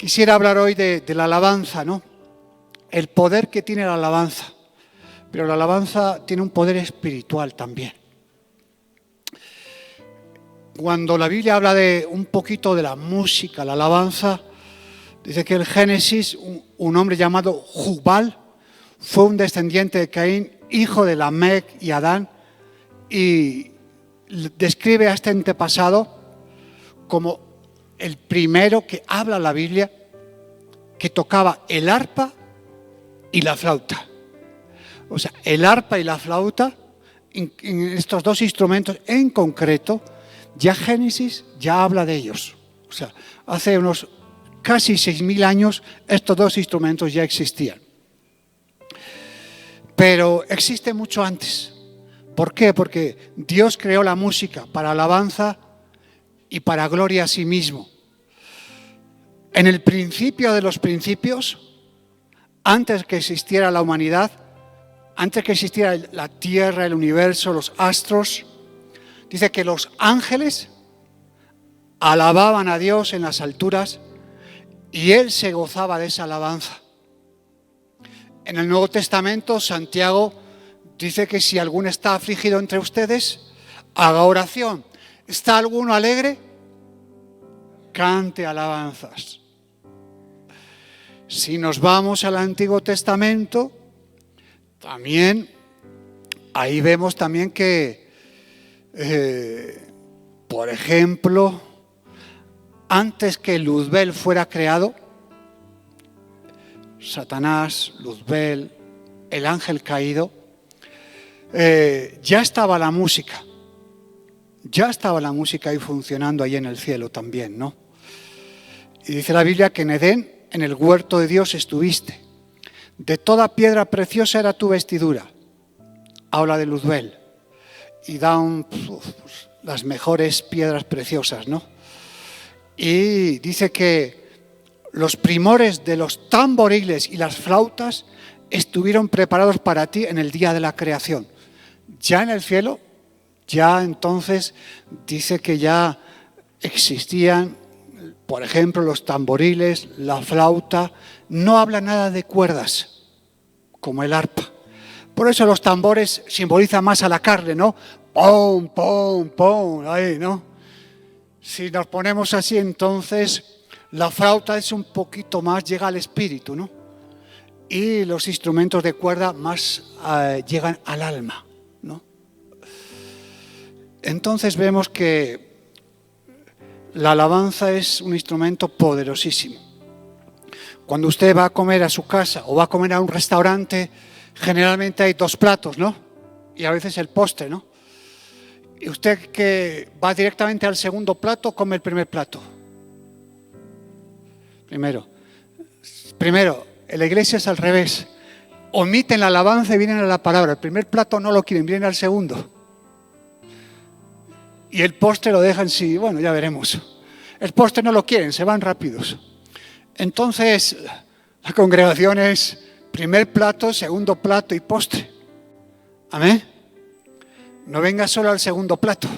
Quisiera hablar hoy de la alabanza, ¿no? El poder que tiene la alabanza. Pero la alabanza tiene un poder espiritual también. Cuando la Biblia habla de un poquito de la música, la alabanza, dice que el Génesis, un hombre llamado Jubal, fue un descendiente de Caín, hijo de Lamec y Adán, y describe a este antepasado como el primero que habla la Biblia, que tocaba el arpa y la flauta. O sea, el arpa y la flauta, en estos dos instrumentos en concreto, ya Génesis ya habla de ellos. O sea, hace unos casi 6.000 años estos dos instrumentos ya existían. Pero existe mucho antes. ¿Por qué? Porque Dios creó la música para alabanza y para gloria a sí mismo. En el principio de los principios, antes que existiera la humanidad, antes que existiera la tierra, el universo, los astros, dice que los ángeles alababan a Dios en las alturas y Él se gozaba de esa alabanza. En el Nuevo Testamento, Santiago dice que si alguno está afligido entre ustedes, haga oración. ¿Está alguno alegre? Cante alabanzas. Si nos vamos al Antiguo Testamento, también ahí vemos también que, por ejemplo, antes que Luzbel fuera creado, Satanás, Luzbel, el ángel caído, ya estaba la música. Ya estaba la música ahí funcionando ahí en el cielo también, ¿no? Y dice la Biblia que en Edén, en el huerto de Dios estuviste. De toda piedra preciosa era tu vestidura. Habla de Luzbel. Y da las mejores piedras preciosas, ¿no? Y dice que los primores de los tamboriles y las flautas estuvieron preparados para ti en el día de la creación. Ya en el cielo, ya entonces dice que ya existían, por ejemplo, los tamboriles, la flauta. No habla nada de cuerdas, como el arpa. Por eso los tambores simbolizan más a la carne, ¿no? ¡Pum, pum, pum! Ahí, ¿no? Si nos ponemos así, entonces la flauta es un poquito más, llega al espíritu, ¿no? Y los instrumentos de cuerda más llegan al alma, ¿no? Entonces vemos que la alabanza es un instrumento poderosísimo. Cuando usted va a comer a su casa o va a comer a un restaurante, generalmente hay dos platos, ¿no? Y a veces el postre, ¿no? Y usted que va directamente al segundo plato, come el primer plato. Primero, en la iglesia es al revés. Omiten la alabanza y vienen a la palabra. El primer plato no lo quieren, vienen al segundo. Y el postre lo dejan, sí, bueno, ya veremos. El postre no lo quieren, se van rápidos. Entonces, la congregación es primer plato, segundo plato y postre. Amén. No venga solo al segundo plato.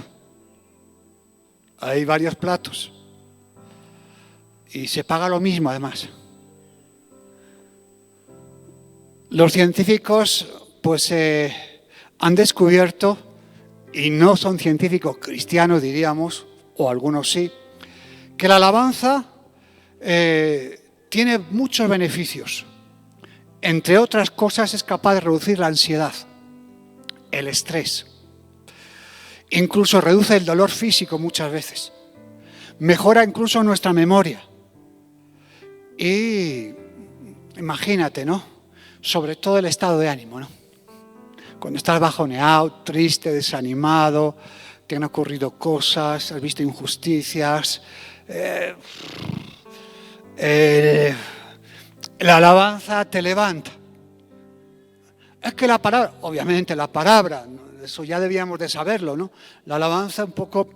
Hay varios platos. Y se paga lo mismo, además. Los científicos, pues, han descubierto, y no son científicos cristianos, diríamos, o algunos sí, que la alabanza tiene muchos beneficios. Entre otras cosas, es capaz de reducir la ansiedad, el estrés. Incluso reduce el dolor físico muchas veces. Mejora incluso nuestra memoria. Y imagínate, ¿no? Sobre todo el estado de ánimo, ¿no? Cuando estás bajoneado, triste, desanimado, te han ocurrido cosas, has visto injusticias. La alabanza te levanta. Es que la palabra, obviamente la palabra, eso ya debíamos de saberlo, ¿no? La alabanza un poco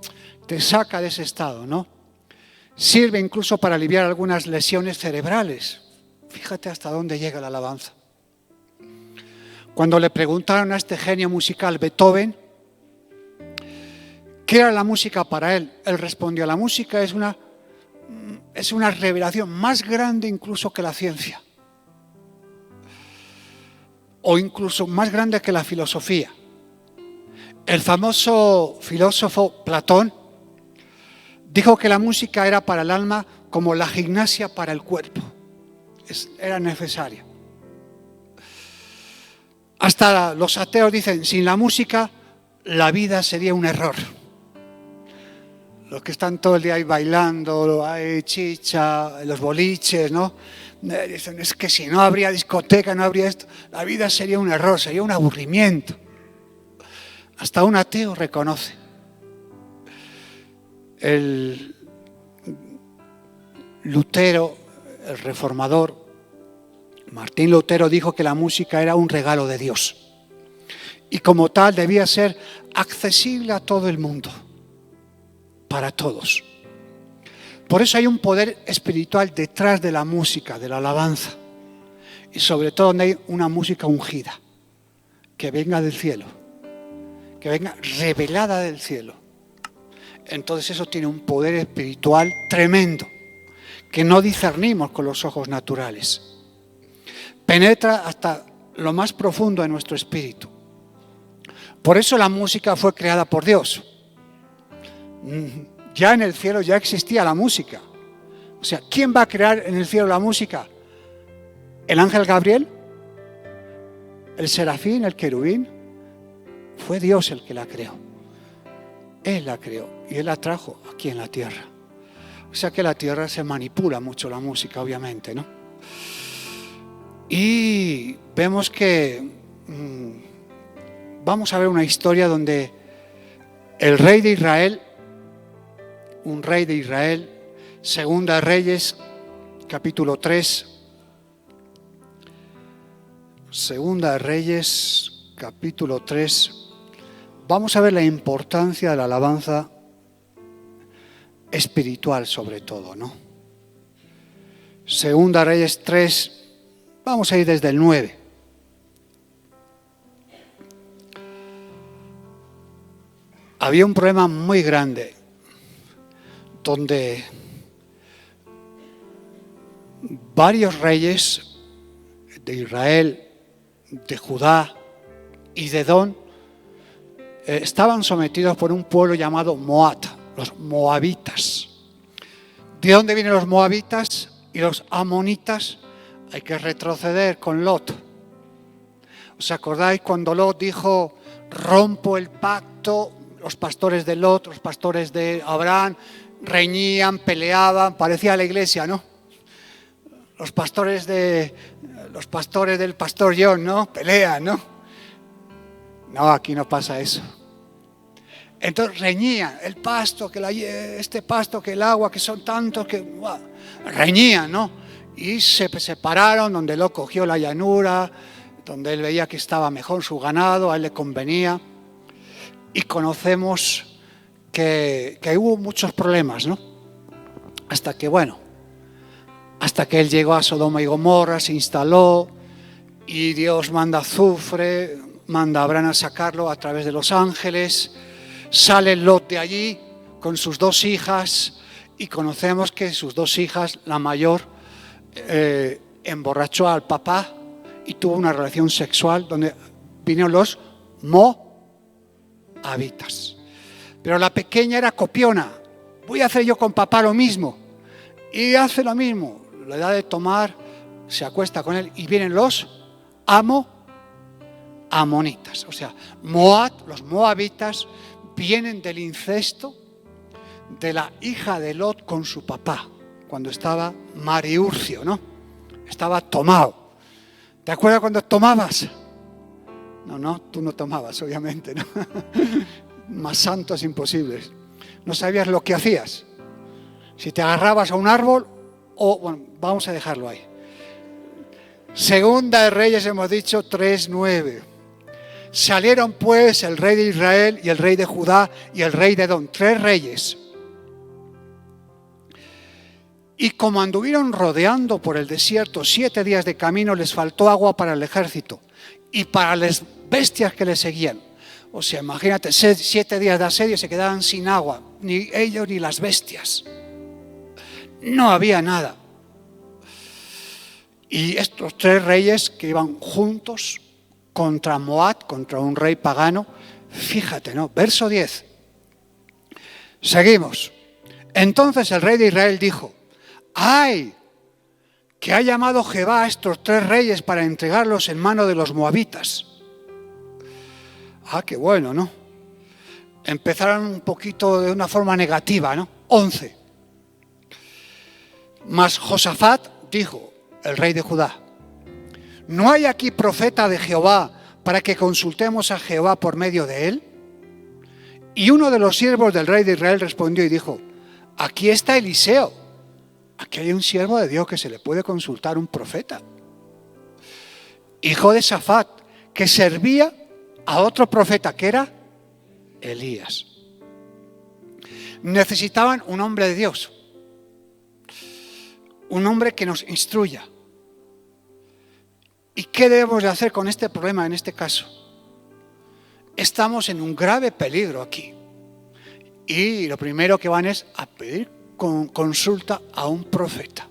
te saca de ese estado, ¿no? Sirve incluso para aliviar algunas lesiones cerebrales. Fíjate hasta dónde llega la alabanza. Cuando le preguntaron a este genio musical, Beethoven, ¿qué era la música para él? Él respondió, la música es una revelación más grande incluso que la ciencia. O incluso más grande que la filosofía. El famoso filósofo Platón dijo que la música era para el alma como la gimnasia para el cuerpo. Era necesaria. Hasta los ateos dicen, sin la música la vida sería un error. Los que están todo el día ahí bailando, hay chicha, los boliches, ¿no? Dicen, es que si no habría discoteca, no habría esto, la vida sería un error, sería un aburrimiento. Hasta un ateo reconoce. El Lutero, el reformador, Martín Lutero dijo que la música era un regalo de Dios y como tal debía ser accesible a todo el mundo, para todos. Por eso hay un poder espiritual detrás de la música, de la alabanza, y sobre todo donde hay una música ungida, que venga del cielo, que venga revelada del cielo. Entonces eso tiene un poder espiritual tremendo, que no discernimos con los ojos naturales. Penetra hasta lo más profundo de nuestro espíritu. Por eso la música fue creada por Dios. Ya en el cielo ya existía la música. O sea, ¿quién va a crear en el cielo la música? ¿El ángel Gabriel? ¿El serafín? ¿El querubín? Fue Dios el que la creó. Él la creó y Él la trajo aquí en la tierra. O sea que la tierra se manipula mucho la música, obviamente, ¿no? Y vemos que vamos a ver una historia donde el rey de Israel, un rey de Israel, Segunda Reyes, capítulo 3, Segunda Reyes, capítulo 3, vamos a ver la importancia de la alabanza espiritual sobre todo, ¿no? Segunda Reyes 3, vamos a ir desde el 9. Había un problema muy grande donde varios reyes de Israel, de Judá y de Edom estaban sometidos por un pueblo llamado Moab, los moabitas. ¿De dónde vienen los moabitas y los amonitas? Hay que retroceder con Lot. ¿Os acordáis cuando Lot dijo, rompo el pacto? Los pastores de Lot, los pastores de Abraham reñían, peleaban, parecía la iglesia, ¿no? Los pastores del pastor John, ¿no? Pelean, ¿no? No, aquí no pasa eso. Entonces reñían, el pasto, este pasto, que el agua, que son tantos, que reñían, ¿no? Y se separaron, donde Lot cogió la llanura, donde él veía que estaba mejor su ganado, a él le convenía. Y conocemos que hubo muchos problemas, ¿no? Hasta que él llegó a Sodoma y Gomorra, se instaló y Dios manda azufre, manda a Abraham a sacarlo a través de los ángeles. Sale Lot de allí con sus dos hijas y conocemos que sus dos hijas, la mayor, emborrachó al papá y tuvo una relación sexual donde vinieron los moabitas. Pero la pequeña era copiona. Voy a hacer yo con papá lo mismo. Y hace lo mismo. La edad de tomar, se acuesta con él y vienen los amonitas. O sea, Moab, los moabitas, vienen del incesto de la hija de Lot con su papá, cuando estaba mariurcio, ¿no? Estaba tomado. ¿Te acuerdas cuando tomabas? No, tú no tomabas, obviamente, ¿no? Más santos imposibles. No sabías lo que hacías. Si te agarrabas a un árbol, bueno, vamos a dejarlo ahí. Segunda de Reyes, hemos dicho 3:9. Salieron pues el rey de Israel y el rey de Judá y el rey de Edom, 3 reyes. Y como anduvieron rodeando por el desierto 7 días de camino, les faltó agua para el ejército y para las bestias que les seguían. O sea, imagínate, 7 días de asedio y se quedaban sin agua, ni ellos ni las bestias. no había nada. Y estos 3 reyes que iban juntos contra Moab, contra un rey pagano, fíjate, ¿no? Verso 10. Seguimos. Entonces el rey de Israel dijo: ¡ay! Que ha llamado Jehová a estos 3 reyes para entregarlos en mano de los moabitas. Ah, qué bueno, ¿no? Empezaron un poquito de una forma negativa, ¿no? 11. Mas Josafat dijo, el rey de Judá: ¿no hay aquí profeta de Jehová para que consultemos a Jehová por medio de él? Y uno de los siervos del rey de Israel respondió y dijo: aquí está Eliseo. Aquí hay un siervo de Dios que se le puede consultar, un profeta, hijo de Safat, que servía a otro profeta que era Elías. Necesitaban un hombre de Dios, un hombre que nos instruya. ¿Y qué debemos de hacer con este problema en este caso? Estamos en un grave peligro aquí. Y lo primero que van es a pedir consulta a un profeta.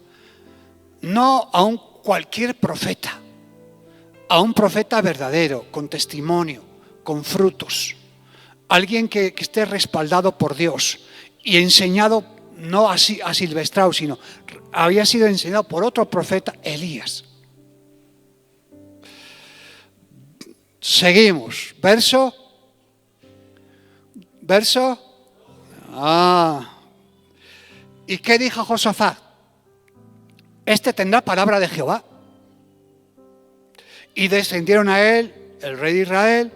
No a un cualquier profeta. A un profeta verdadero, con testimonio, con frutos. Alguien que esté respaldado por Dios y enseñado no así a silvestrado, sino había sido enseñado por otro profeta, Elías. Seguimos. Verso. ¿Y qué dijo Josafat? Este tendrá palabra de Jehová. Y descendieron a él el rey de Israel,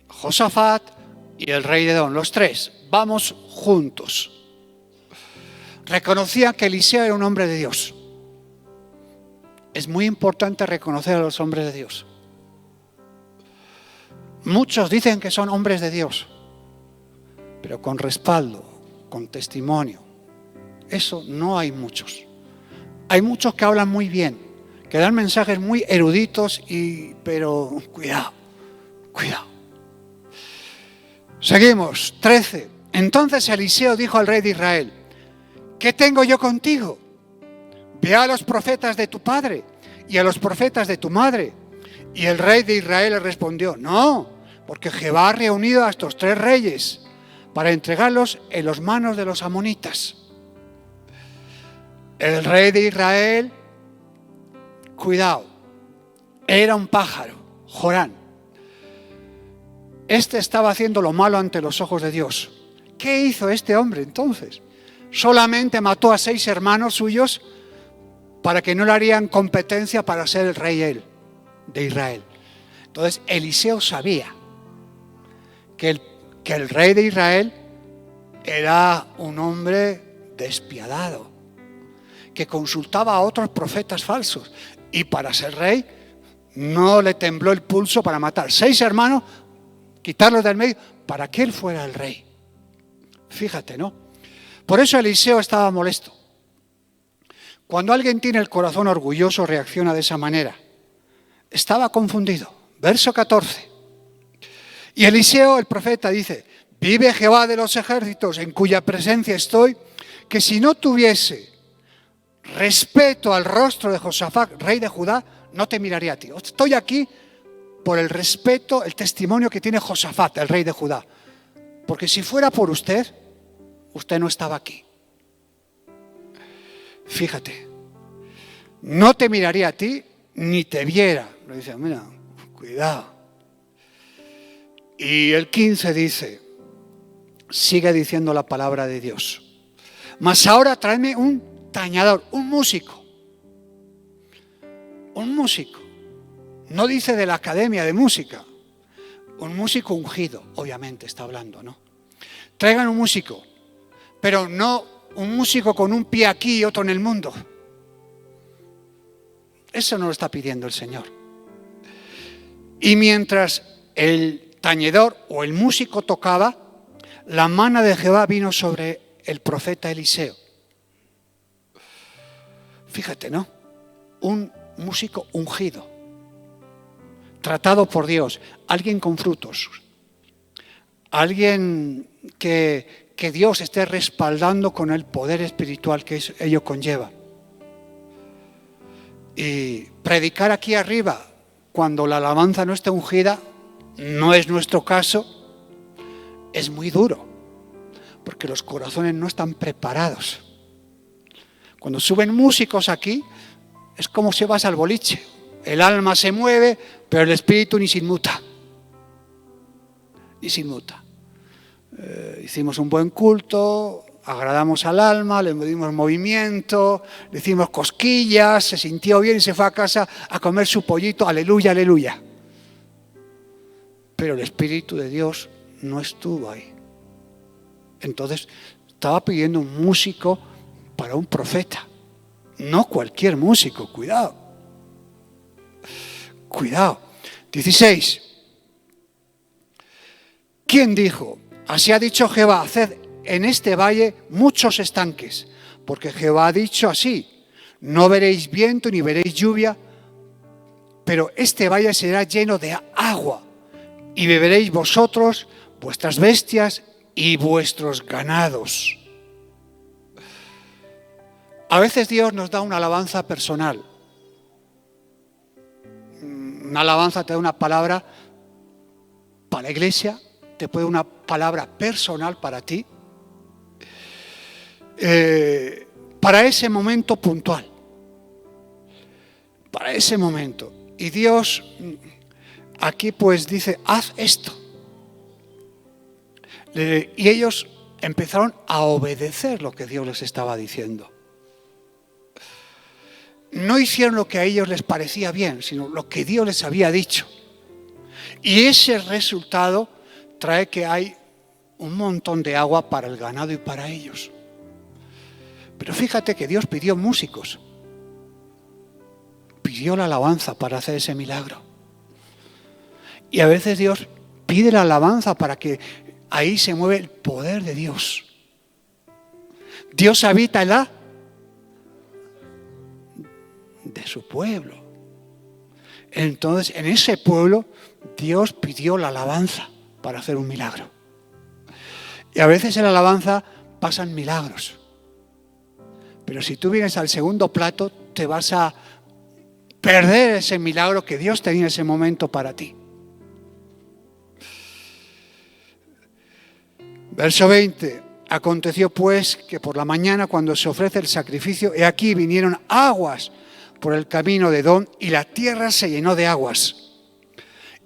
Josafat y el rey de Edom, los 3. Vamos juntos. Reconocían que Eliseo era un hombre de Dios. Es muy importante reconocer a los hombres de Dios. Muchos dicen que son hombres de Dios, pero con respaldo, con testimonio. Eso no hay muchos. Hay muchos que hablan muy bien, que dan mensajes muy eruditos, pero cuidado. Seguimos, 13. Entonces Eliseo dijo al rey de Israel: ¿qué tengo yo contigo? Ve a los profetas de tu padre y a los profetas de tu madre. Y el rey de Israel le respondió: no, porque Jehová ha reunido a estos 3 reyes para entregarlos en las manos de los amonitas. El rey de Israel, cuidado, era un pájaro, Jorán. Este estaba haciendo lo malo ante los ojos de Dios. ¿Qué hizo este hombre entonces? Solamente mató a 6 hermanos suyos para que no le harían competencia para ser el rey él, de Israel. Entonces Eliseo sabía que el rey de Israel era un hombre despiadado, que consultaba a otros profetas falsos, y para ser rey no le tembló el pulso para matar 6 hermanos, quitarlos del medio, para que él fuera el rey. Fíjate, ¿no? Por eso Eliseo estaba molesto. Cuando alguien tiene el corazón orgulloso, reacciona de esa manera. Estaba confundido. Verso 14. Y Eliseo, el profeta, dice: vive Jehová de los ejércitos, en cuya presencia estoy, que si no tuviese respeto al rostro de Josafat, rey de Judá, no te miraría a ti. Estoy aquí por el respeto, el testimonio que tiene Josafat, el rey de Judá. Porque si fuera por usted no estaba aquí. Fíjate, no te miraría a ti ni te viera. Le dice: mira, cuidado. Y el 15 dice, sigue diciendo la palabra de Dios: mas ahora tráeme un tañador, un músico. Un músico. No dice de la academia de música. Un músico ungido, obviamente está hablando, ¿no? Traigan un músico, pero no un músico con un pie aquí y otro en el mundo. Eso no lo está pidiendo el Señor. Y mientras el tañedor o el músico tocaba, la mano de Jehová vino sobre el profeta Eliseo. Fíjate, ¿no? Un músico ungido, tratado por Dios, alguien con frutos, alguien que que Dios esté respaldando con el poder espiritual que ello conlleva. Y predicar aquí arriba, cuando la alabanza no esté ungida, no es nuestro caso, es muy duro, porque los corazones no están preparados. Cuando suben músicos aquí, es como si vas al boliche. El alma se mueve, pero el espíritu ni se inmuta. Ni se inmuta. Hicimos un buen culto, agradamos al alma, le dimos movimiento, le hicimos cosquillas, se sintió bien y se fue a casa a comer su pollito, aleluya, aleluya. Pero el Espíritu de Dios no estuvo ahí. Entonces estaba pidiendo un músico para un profeta. No cualquier músico, cuidado. Cuidado. 16. ¿Quién dijo? Así ha dicho Jehová, haced en este valle muchos estanques, porque Jehová ha dicho así, no veréis viento ni veréis lluvia, pero este valle será lleno de agua, y beberéis vosotros, vuestras bestias y vuestros ganados. A veces Dios nos da una alabanza personal. Una alabanza te da una palabra para la iglesia, te puede dar una palabra personal para ti, para ese momento puntual, para ese momento. Y Dios aquí pues dice, haz esto. Y ellos empezaron a obedecer lo que Dios les estaba diciendo. No hicieron lo que a ellos les parecía bien, sino lo que Dios les había dicho. Y ese resultado trae que hay un montón de agua para el ganado y para ellos. Pero fíjate que Dios pidió músicos. Pidió la alabanza para hacer ese milagro. Y a veces Dios pide la alabanza para que ahí se mueve el poder de Dios. Dios habita en la de su pueblo. Entonces, en ese pueblo, Dios pidió la alabanza para hacer un milagro. Y a veces en la alabanza pasan milagros. Pero si tú vienes al segundo plato, te vas a perder ese milagro que Dios tenía en ese momento para ti. Verso 20. Aconteció pues que por la mañana, cuando se ofrece el sacrificio, he aquí vinieron aguas por el camino de Edom y la tierra se llenó de aguas.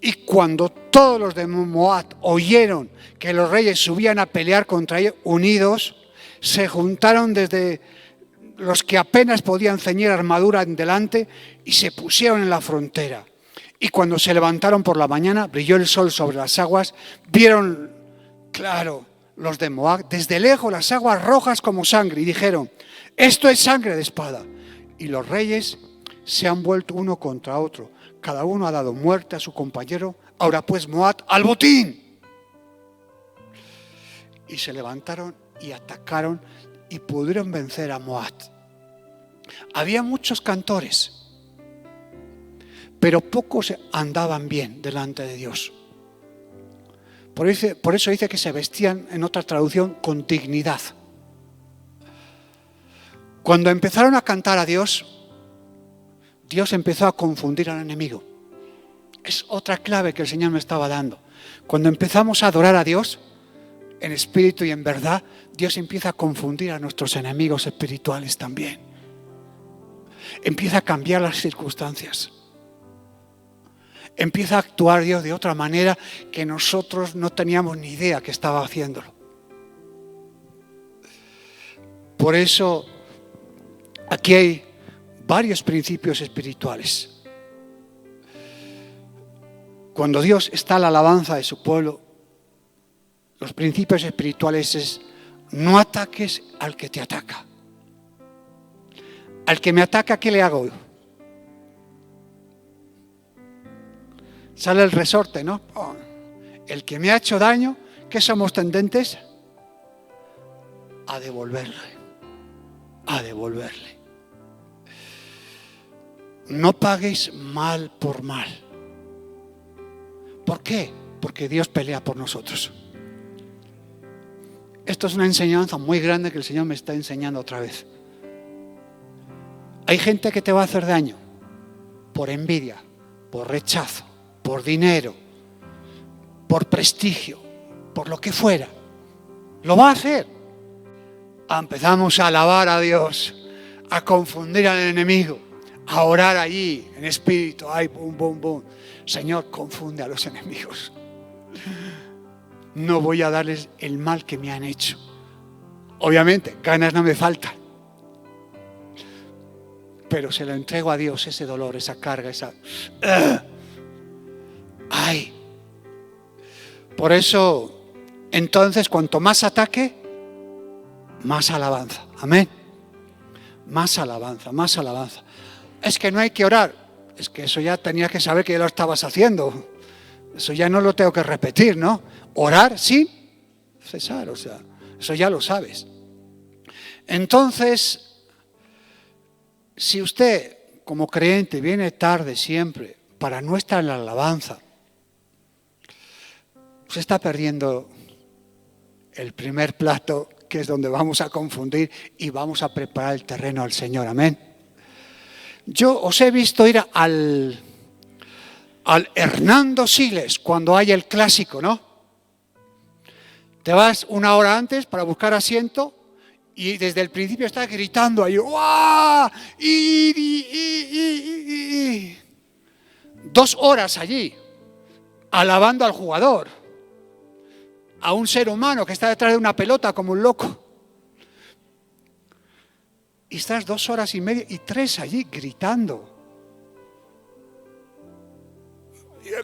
Y cuando todos los de Moab oyeron que los reyes subían a pelear contra ellos unidos, se juntaron desde los que apenas podían ceñir armadura en delante y se pusieron en la frontera. Y cuando se levantaron por la mañana, brilló el sol sobre las aguas, vieron, claro, los de Moab, desde lejos las aguas rojas como sangre, y dijeron, esto es sangre de espada. Y los reyes se han vuelto uno contra otro, cada uno ha dado muerte a su compañero, ahora pues Moab al botín. Y se levantaron y atacaron y pudieron vencer a Moab. Había muchos cantores, pero pocos andaban bien delante de Dios. Por eso dice que se vestían, en otra traducción, con dignidad. Cuando empezaron a cantar a Dios, Dios empezó a confundir al enemigo. Es otra clave que el Señor me estaba dando. Cuando empezamos a adorar a Dios, en espíritu y en verdad, Dios empieza a confundir a nuestros enemigos espirituales también. Empieza a cambiar las circunstancias. Empieza a actuar Dios de otra manera que nosotros no teníamos ni idea que estaba haciéndolo. Por eso, aquí hay varios principios espirituales. Cuando Dios está a la alabanza de su pueblo, los principios espirituales es: no ataques al que te ataca. Al que me ataca, ¿qué le hago? Sale el resorte, ¿no? Oh, el que me ha hecho daño, ¿qué somos tendentes? A devolverle. A devolverle. No paguéis mal por mal. ¿Por qué? Porque Dios pelea por nosotros. Esto es una enseñanza muy grande que el Señor me está enseñando otra vez. Hay gente que te va a hacer daño por envidia, por rechazo, por dinero, por prestigio, por lo que fuera. Lo va a hacer. Empezamos a alabar a Dios, a confundir al enemigo, a orar allí en espíritu. Ay, bum, bum, bum. Señor, confunde a los enemigos. No voy a darles el mal que me han hecho. Obviamente, ganas no me faltan. Pero se lo entrego a Dios, ese dolor, esa carga, esa... ¡Ay! Por eso, entonces, cuanto más ataque, más alabanza. Amén. Más alabanza, más alabanza. Es que no hay que orar. Es que eso ya tenías que saber que ya lo estabas haciendo. Eso ya no lo tengo que repetir, ¿no? Orar, sí. Cesar, o sea, eso ya lo sabes. Entonces, si usted, como creyente, viene tarde siempre para no estar en la alabanza, se está perdiendo el primer plato, que es donde vamos a confundir y vamos a preparar el terreno al Señor. Amén. Yo os he visto ir al Hernando Siles cuando hay el clásico, ¿no? Te vas una hora antes para buscar asiento y desde el principio estás gritando ahí, ¡guau! 2 horas allí, alabando al jugador, a un ser humano que está detrás de una pelota como un loco. Y estás 2 horas y media y 3 allí gritando.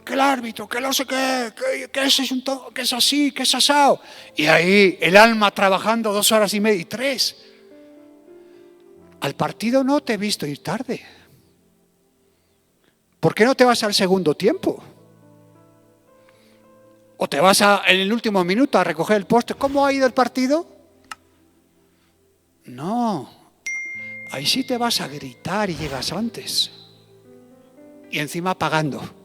Que el árbitro, que no sé qué, que ese es que es así, que es asado. Y ahí el alma trabajando 2 horas y media y 3. Al partido no te he visto ir tarde. ¿Por qué no te vas al segundo tiempo? ¿O te vas en el último minuto a recoger el poste? ¿Cómo ha ido el partido? No, ahí sí te vas a gritar y llegas antes. Y encima pagando.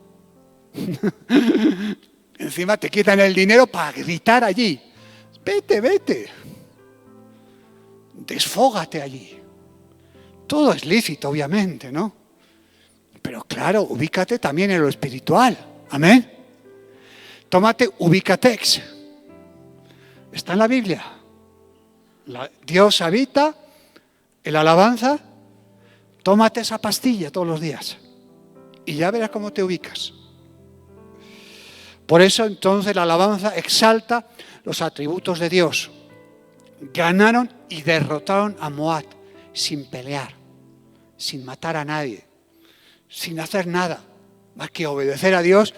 Encima te quitan el dinero para gritar allí. Vete. Desfógate allí. Todo es lícito, obviamente, ¿no? Pero claro, ubícate también en lo espiritual. Amén. Tómate Ubicatex. Está en la Biblia. Dios habita en la alabanza. Tómate esa pastilla todos los días. Y ya verás cómo te ubicas. Por eso entonces la alabanza exalta los atributos de Dios. Ganaron y derrotaron a Moab sin pelear, sin matar a nadie, sin hacer nada, más que obedecer a Dios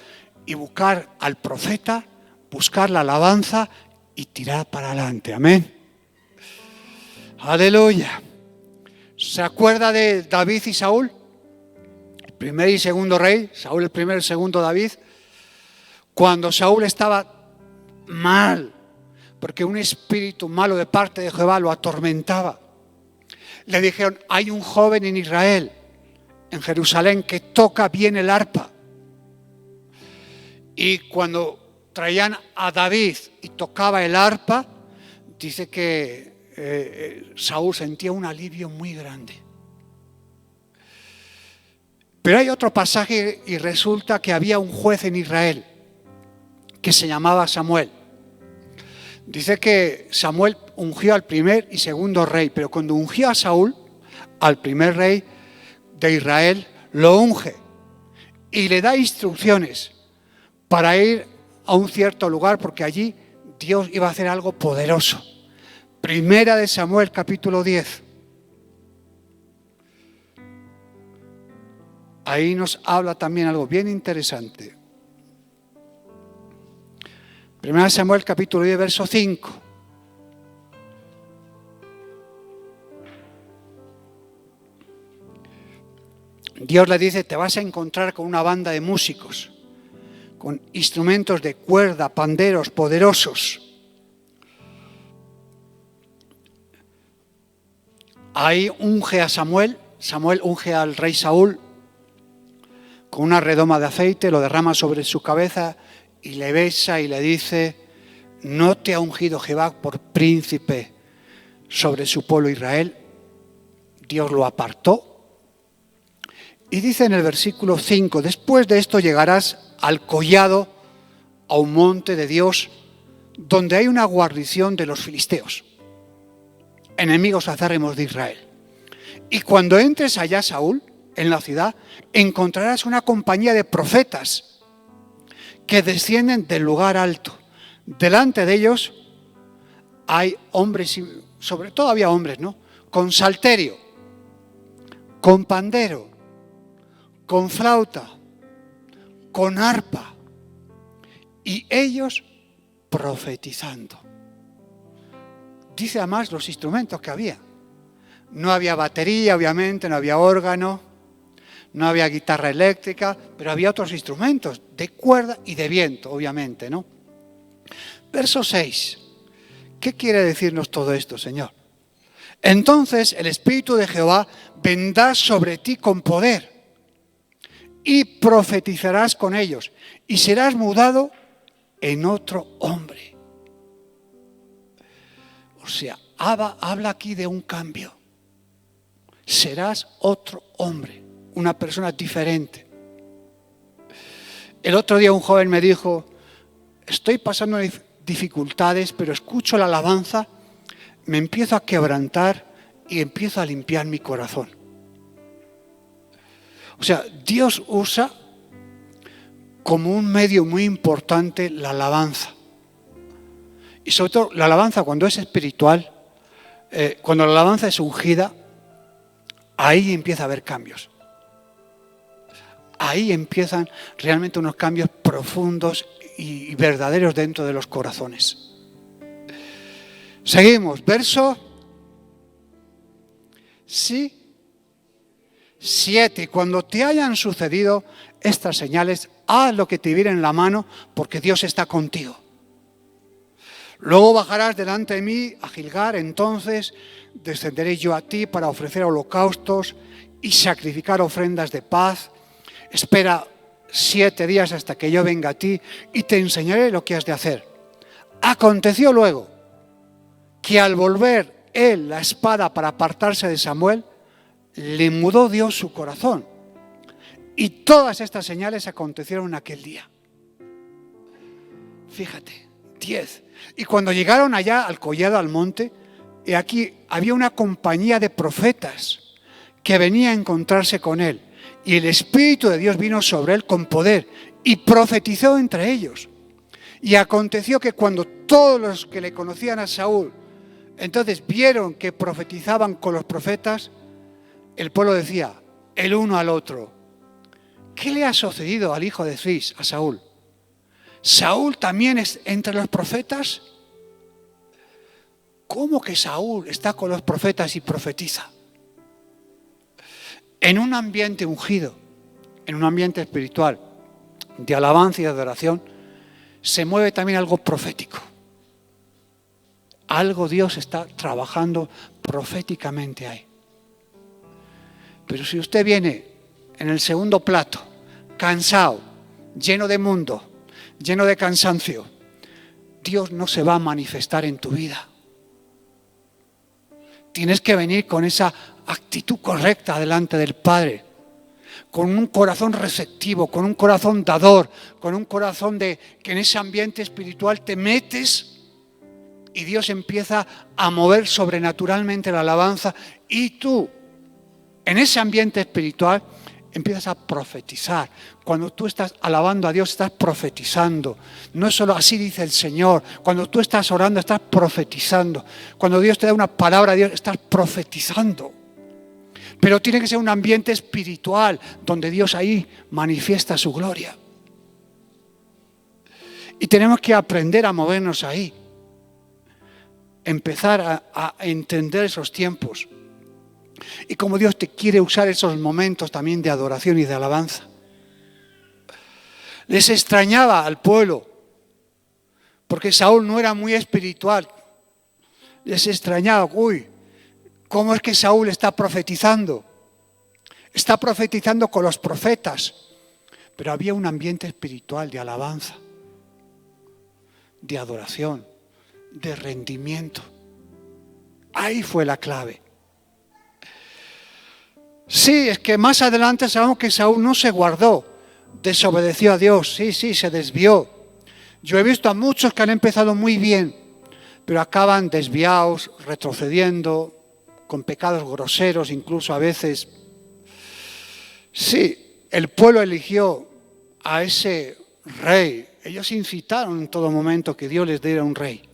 y buscar al profeta, buscar la alabanza y tirar para adelante. Amén. Aleluya. ¿Se acuerda de David y Saúl? El primer y segundo rey, Saúl el primero y el segundo David. Cuando Saúl estaba mal, porque un espíritu malo de parte de Jehová lo atormentaba, le dijeron, hay un joven en Israel, en Jerusalén, que toca bien el arpa. Y cuando traían a David y tocaba el arpa, dice que Saúl sentía un alivio muy grande. Pero hay otro pasaje y resulta que había un juez en Israel que se llamaba Samuel. Dice que Samuel ungió al primer y segundo rey, pero cuando ungió a Saúl, al primer rey de Israel, lo unge y le da instrucciones para ir a un cierto lugar, porque allí Dios iba a hacer algo poderoso. Primera de Samuel, capítulo 10. Ahí nos habla también algo bien interesante. Primera de Samuel, capítulo 10, verso 5. Dios le dice, te vas a encontrar con una banda de músicos, con instrumentos de cuerda, panderos poderosos. Ahí unge a Samuel unge al rey Saúl con una redoma de aceite, lo derrama sobre su cabeza y le besa y le dice, ¿no te ha ungido Jehová por príncipe sobre su pueblo Israel? Dios lo apartó. Y dice en el versículo 5, después de esto llegarás al collado, a un monte de Dios, donde hay una guarnición de los filisteos, enemigos acérrimos de Israel. Y cuando entres allá, Saúl, en la ciudad, encontrarás una compañía de profetas que descienden del lugar alto. Delante de ellos hay hombres, sobre todo había hombres, ¿no? Con salterio, con pandero, con flauta, con arpa, y ellos profetizando. Dice además los instrumentos que había. No había batería, obviamente, no había órgano, no había guitarra eléctrica, pero había otros instrumentos de cuerda y de viento, obviamente, ¿no? Verso 6. ¿Qué quiere decirnos todo esto, Señor? Entonces el Espíritu de Jehová vendrá sobre ti con poder y profetizarás con ellos y serás mudado en otro hombre. O sea, habla aquí de un cambio. Serás otro hombre, una persona diferente. El otro día un joven me dijo, estoy pasando dificultades, pero escucho la alabanza, me empiezo a quebrantar y empiezo a limpiar mi corazón. O sea, Dios usa como un medio muy importante la alabanza. Y sobre todo la alabanza cuando es espiritual, cuando la alabanza es ungida, ahí empieza a haber cambios. Ahí empiezan realmente unos cambios profundos y verdaderos dentro de los corazones. Seguimos, verso 7. Cuando te hayan sucedido estas señales, haz lo que te viene en la mano, porque Dios está contigo. Luego bajarás delante de mí a Gilgal, entonces descenderé yo a ti para ofrecer holocaustos y sacrificar ofrendas de paz. Espera 7 días hasta que yo venga a ti y te enseñaré lo que has de hacer. Aconteció luego que al volver él la espada para apartarse de Samuel, le mudó Dios su corazón. Y todas estas señales acontecieron aquel día. Fíjate, 10. Y cuando llegaron allá al collado, al monte, y aquí había una compañía de profetas que venía a encontrarse con él. Y el Espíritu de Dios vino sobre él con poder y profetizó entre ellos. Y aconteció que cuando todos los que le conocían a Saúl, entonces vieron que profetizaban con los profetas, el pueblo decía, el uno al otro, ¿qué le ha sucedido al hijo de Cis, a Saúl? ¿Saúl también es entre los profetas? ¿Cómo que Saúl está con los profetas y profetiza? En un ambiente ungido, en un ambiente espiritual, de alabanza y de adoración, se mueve también algo profético. Algo Dios está trabajando proféticamente ahí. Pero si usted viene en el segundo plato, cansado, lleno de mundo, lleno de cansancio, Dios no se va a manifestar en tu vida. Tienes que venir con esa actitud correcta delante del Padre, con un corazón receptivo, con un corazón dador, con un corazón de que en ese ambiente espiritual te metes y Dios empieza a mover sobrenaturalmente la alabanza y tú, en ese ambiente espiritual, empiezas a profetizar. Cuando tú estás alabando a Dios, estás profetizando. No es solo así dice el Señor. Cuando tú estás orando, estás profetizando. Cuando Dios te da una palabra a Dios, estás profetizando. Pero tiene que ser un ambiente espiritual, donde Dios ahí manifiesta su gloria. Y tenemos que aprender a movernos ahí. Empezar a entender esos tiempos. Y cómo Dios te quiere usar esos momentos también de adoración y de alabanza. Les extrañaba al pueblo, porque Saúl no era muy espiritual. Les extrañaba, ¿cómo es que Saúl está profetizando? Está profetizando con los profetas, pero había un ambiente espiritual de alabanza, de adoración. de rendimiento. Ahí fue la clave. Sí, es que más adelante sabemos que Saúl no se guardó, desobedeció a Dios, sí, se desvió. Yo he visto a muchos que han empezado muy bien, pero acaban desviados, retrocediendo, con pecados groseros incluso a veces. Sí, el pueblo eligió a ese rey. Ellos incitaron en todo momento que Dios les diera un rey.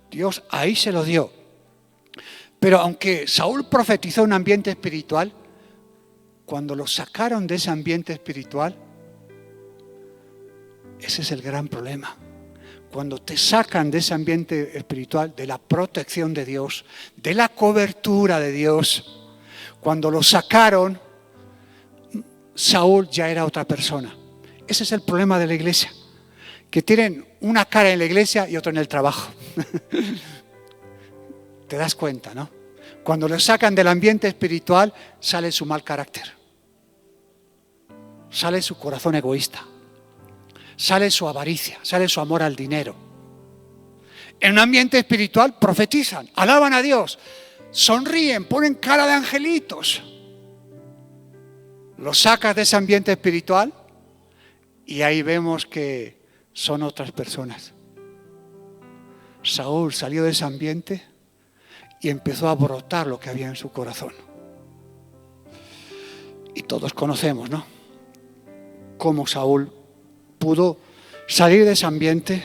Dios ahí se lo dio. Pero aunque Saúl profetizó un ambiente espiritual, cuando lo sacaron de ese ambiente espiritual, ese es el gran problema. Cuando te sacan de ese ambiente espiritual, de la protección de Dios, de la cobertura de Dios, cuando lo sacaron, Saúl ya era otra persona. Ese es el problema de la iglesia, que tienen una cara en la iglesia y otra en el trabajo. Te das cuenta, ¿no? Cuando lo sacan del ambiente espiritual, sale su mal carácter, sale su corazón egoísta, sale su avaricia, sale su amor al dinero. En un ambiente espiritual profetizan, alaban a Dios, sonríen, ponen cara de angelitos. Lo sacas de ese ambiente espiritual y ahí vemos que son otras personas. Saúl salió de ese ambiente y empezó a brotar lo que había en su corazón. Y todos conocemos, ¿no?, cómo Saúl pudo salir de ese ambiente,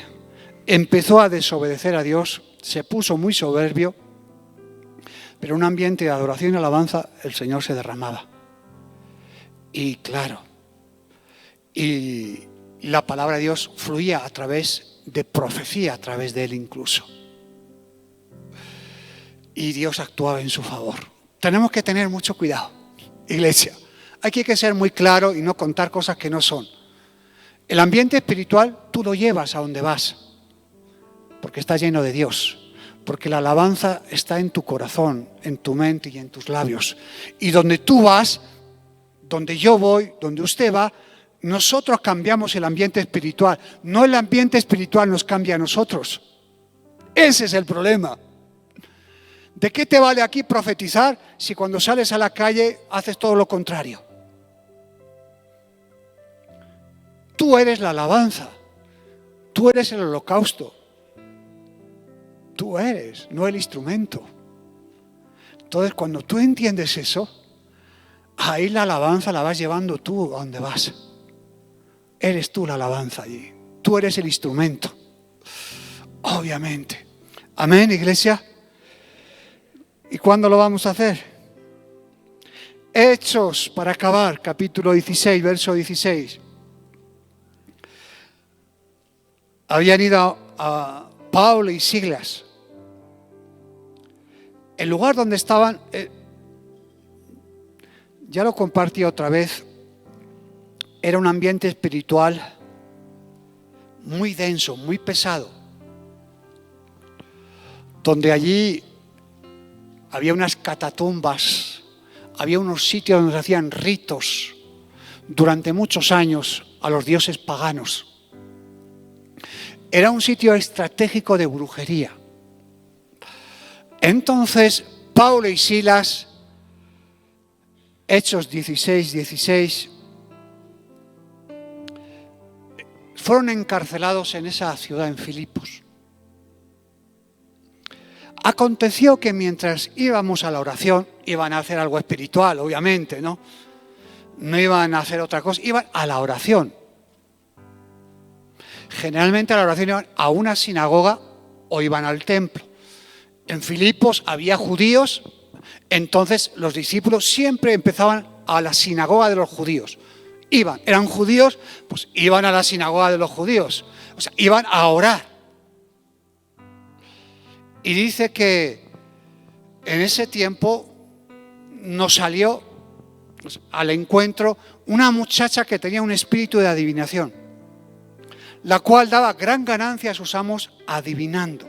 empezó a desobedecer a Dios, se puso muy soberbio, pero en un ambiente de adoración y alabanza el Señor se derramaba. Y claro, y la palabra de Dios fluía a través de profecía, a través de él incluso. Y Dios actuaba en su favor. Tenemos que tener mucho cuidado, iglesia. Hay que ser muy claro y no contar cosas que no son. El ambiente espiritual tú lo llevas a donde vas, porque está lleno de Dios, porque la alabanza está en tu corazón, en tu mente y en tus labios. Y donde tú vas, donde yo voy, donde usted va, nosotros cambiamos el ambiente espiritual. No el ambiente espiritual nos cambia a nosotros. Ese es el problema. ¿De qué te vale aquí profetizar si cuando sales a la calle haces todo lo contrario? Tú eres la alabanza, tú eres el holocausto, tú eres, no el instrumento. Entonces, cuando tú entiendes eso, ahí la alabanza la vas llevando tú a donde vas. Eres tú la alabanza allí, tú eres el instrumento, obviamente. Amén, iglesia. ¿Y cuándo lo vamos a hacer? Hechos, para acabar, capítulo 16, verso 16. Habían ido a Pablo y Silas. El lugar donde estaban, ya lo compartí otra vez, era un ambiente espiritual muy denso, muy pesado, donde allí había unas catatumbas, había unos sitios donde se hacían ritos durante muchos años a los dioses paganos. Era un sitio estratégico de brujería. Entonces, Pablo y Silas, Hechos 16, fueron encarcelados en esa ciudad, en Filipos. Aconteció que mientras íbamos a la oración, iban a hacer algo espiritual, obviamente, ¿no? No iban a hacer otra cosa, iban a la oración. Generalmente a la oración iban a una sinagoga o iban al templo. En Filipos había judíos, entonces los discípulos siempre empezaban a la sinagoga de los judíos. Eran judíos, pues iban a la sinagoga de los judíos. O sea, iban a orar. Y dice que en ese tiempo nos salió al encuentro una muchacha que tenía un espíritu de adivinación, la cual daba gran ganancia a sus amos adivinando.